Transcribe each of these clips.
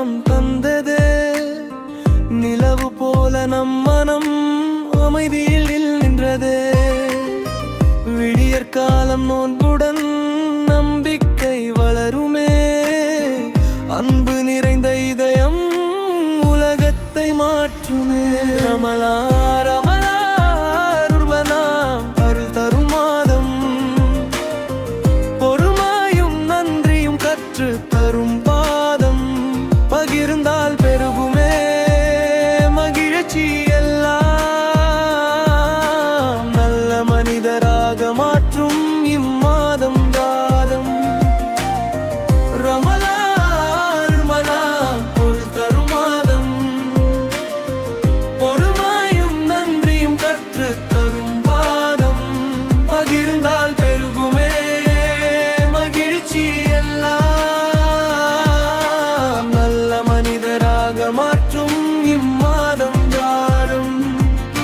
சுகம் தந்ததே. நிலவு போல நம் மனம் அமைதியில் நின்றதே. விடியற்காலம் நோன்புடன் நம்பிக்கை வளருமே. அன்பு நிறைந்த இதயம் உலகத்தை மாற்றுமே. ரமலா ரமலா அருள்வனாம் அருள் தரும் மாதம். பொறுமையும் நன்றியும் கற்று தரும் பாதம். பகிர்ந்தால் பெருகுமே மகிழ்ச்சி எல்லாம். நல்ல மனிதராக மாற்றும் இம்மாதம் தாதம். ரமலா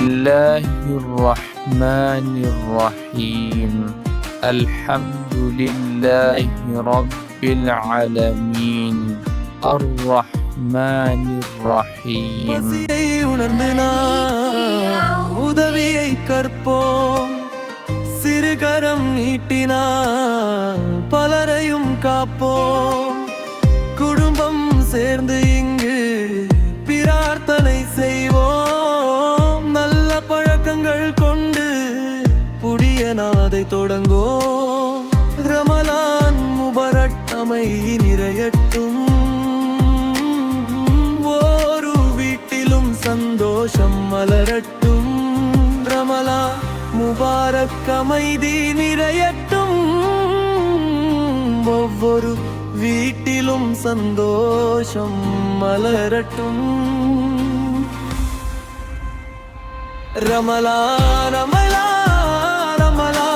الله الرحمن الرحيم. الحمد لله رب العالمين الرحمن الرحيم. உதவியை கற்போம். சிறுகரம் நீட்டினால் பலரையும் காப்போம். குடும்பம் சேர்ந்து இங்கு பிரார்த்தனை செய்வோம். நல்ல பழக்கங்கள் கொண்டு புதிய நாதை தொடங்கோ. ரமலான் முபரக் அமைதி நிறையட்டும். ஒரு வீட்டிலும் சந்தோஷம் மலரட்டும். ரமலான் முபாரக் அமைதி நிறையட்டும். ஒவ்வொரு வீட்டிலும் சந்தோஷம் மலரட்டும். ரமலான் ரமலான் ரமலான்